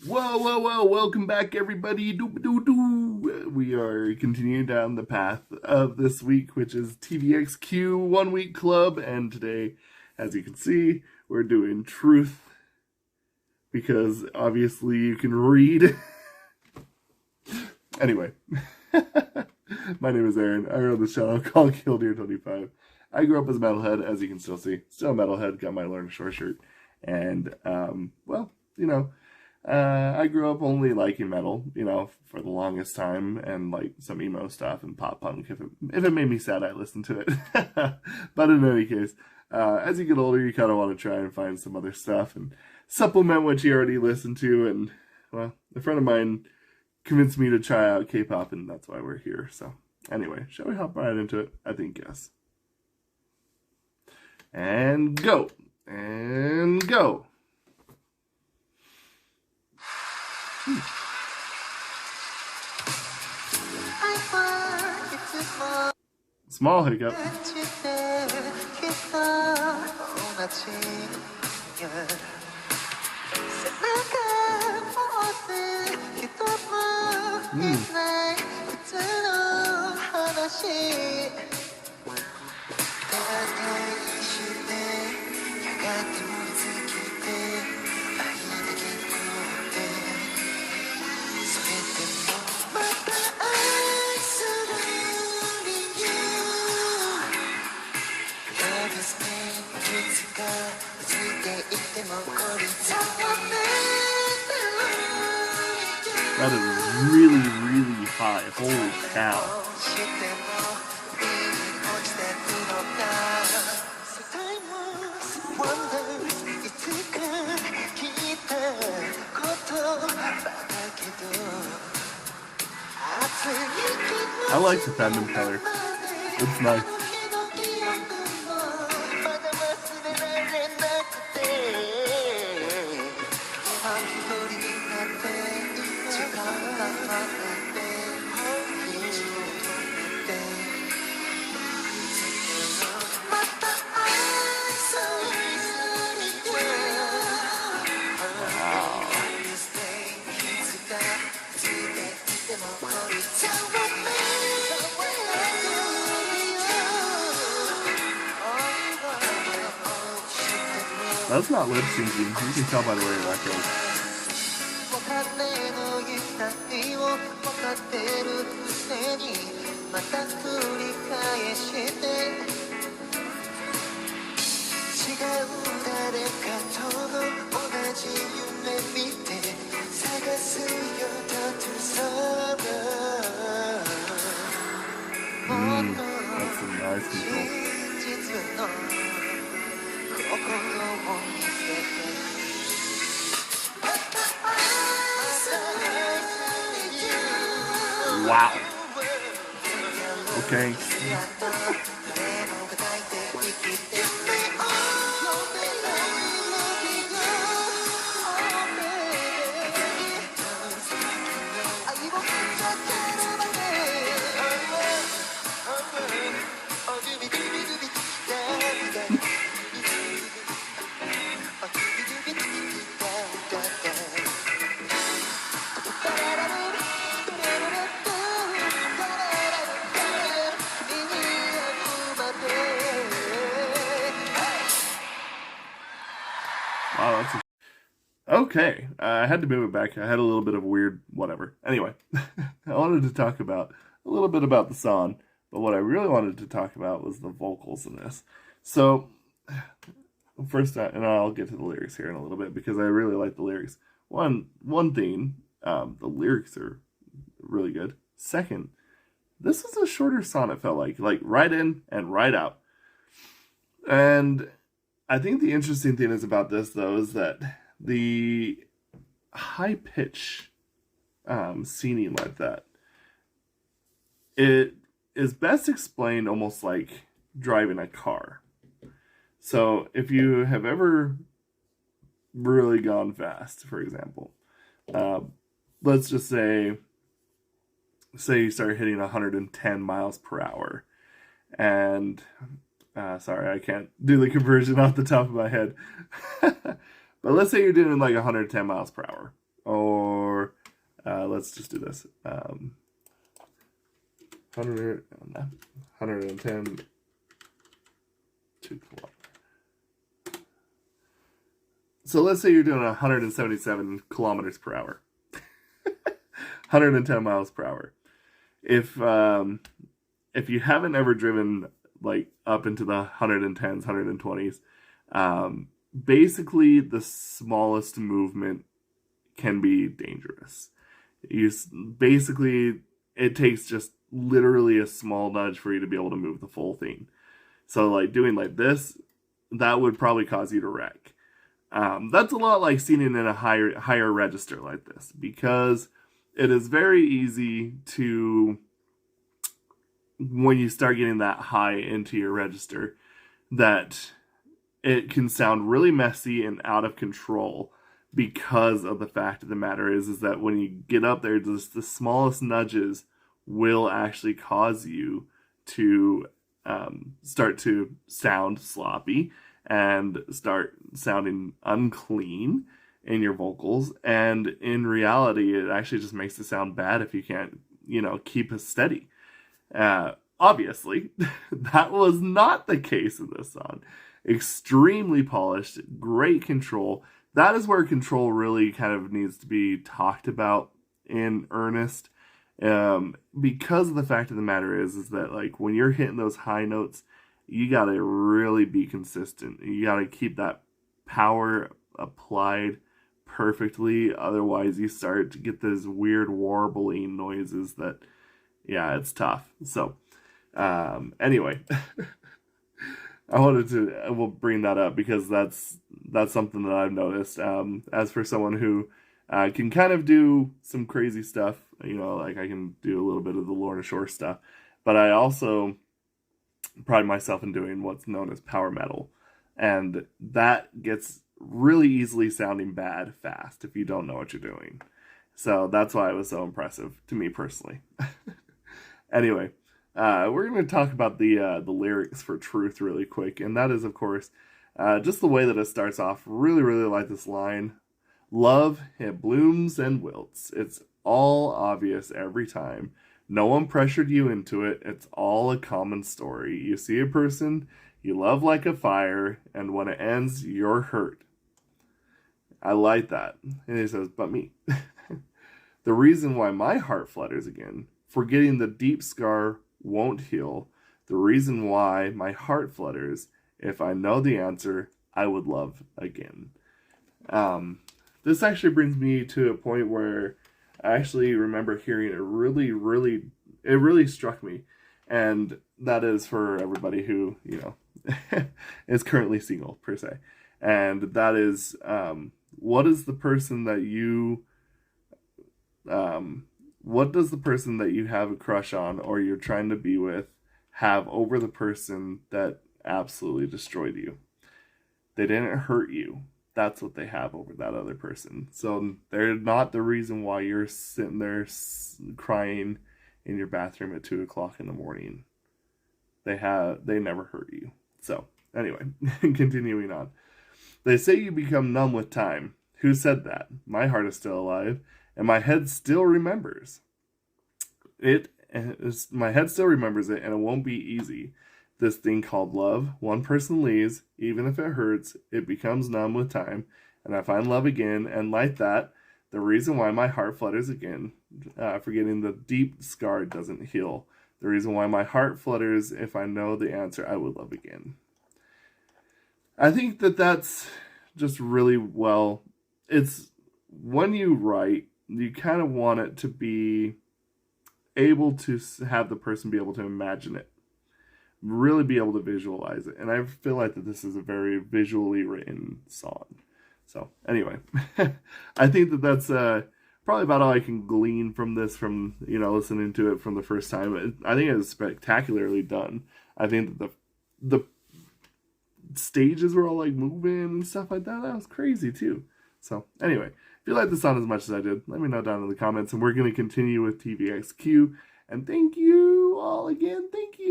Whoa, welcome back everybody. Doo. We are continuing down the path of this week, which is TVXQ 1 Week Club, and today, as you can see, we're doing Truth, because obviously you can read. Anyway, my name is Aaron. I run this channel called Killdeer25. I grew up as a metalhead, as you can still see. Still a metalhead, got my Learn Short shirt. And, I grew up only liking metal, for the longest time, and like some emo stuff and pop punk. If it made me sad, I listened to it. But in any case, as you get older, you kind of want to try and find some other stuff and supplement what you already listened to. And, well, a friend of mine convinced me to try out K-pop, and that's why we're here. So, anyway, shall we hop right into it? I think yes. And go! And go! Small hiccup. That is really, really high. Holy cow. I like the fandom color. It's nice. That's not lip syncing. You can tell by the way that goes. That's some nice control. Wow. Okay. Wow, that's okay. I had to move it back. I had a little bit of a weird whatever. Anyway, I wanted to talk about a little bit about the song, but what I really wanted to talk about was the vocals in this. So, first, and I'll get to the lyrics here in a little bit because I really like the lyrics. One thing, the lyrics are really good. Second, this is a shorter song. It felt like right in and right out, and I think the interesting thing is about this, though, is that the high pitch singing like that, it is best explained almost like driving a car. So if you have ever really gone fast, for example, let's just say you start hitting 110 miles per hour, and sorry, I can't do the conversion off the top of my head. But let's say you're doing like 110 miles per hour. or let's just do this. 110 2 kilometers. So let's say you're doing 177 kilometers per hour. 110 miles per hour. If you haven't ever driven like up into the 110s, 120s, basically the smallest movement can be dangerous. Basically, it takes just literally a small nudge for you to be able to move the full thing. So like doing like this, that would probably cause you to wreck. That's a lot like seeing it in a higher register like this, because it is very easy to, when you start getting that high into your register, that it can sound really messy and out of control, because of the fact of the matter is that when you get up there, just the smallest nudges will actually cause you to start to sound sloppy and start sounding unclean in your vocals. And in reality, it actually just makes it sound bad if you can't, keep it steady. Obviously, that was not the case in this song. Extremely polished, great control. That is where control really kind of needs to be talked about in earnest. Because of the fact of the matter is that like when you're hitting those high notes, you gotta really be consistent. You gotta keep that power applied perfectly. Otherwise, you start to get those weird warbling noises that, yeah, it's tough. So, anyway, we'll bring that up because that's something that I've noticed. As for someone who can kind of do some crazy stuff, like I can do a little bit of the Lorna Shore stuff, but I also pride myself in doing what's known as power metal, and that gets really easily sounding bad fast if you don't know what you're doing. So that's why it was so impressive to me personally. Anyway, we're going to talk about the lyrics for Truth really quick, and that is, of course, just the way that it starts off. Really, really like this line. Love, it blooms and wilts. It's all obvious every time. No one pressured you into it. It's all a common story. You see a person you love like a fire, and when it ends, you're hurt. I like that. And he says, but me. The reason why my heart flutters again, forgetting the deep scar won't heal. The reason why my heart flutters, if I know the answer, I would love again. This actually brings me to a point where I actually remember hearing it really struck me. And that is for everybody who, is currently single, per se. And that is, what does the person that you have a crush on or you're trying to be with have over the person that absolutely destroyed you? They didn't hurt you. That's what they have over that other person. So they're not the reason why you're sitting there crying in your bathroom at 2 o'clock in the morning. They never hurt you. So anyway, continuing on. They say you become numb with time. Who said that? My heart is still alive, and my head still remembers. My head still remembers it, and it won't be easy. This thing called love, one person leaves, even if it hurts, it becomes numb with time, and I find love again, and like that, the reason why my heart flutters again, forgetting the deep scar doesn't heal. The reason why my heart flutters, if I know the answer, I would love again. I think that that's just really well. It's when you write, you kind of want it to be able to have the person be able to imagine it, really be able to visualize it. And I feel like that this is a very visually written song. So anyway, I think that that's probably about all I can glean from this, from listening to it from the first time. I think it is spectacularly done. I think that the stages were all like moving and stuff like that. That was crazy too. So anyway, if you like the song as much as I did, let me know down in the comments, and we're going to continue with TVXQ. And thank you all again. Thank you.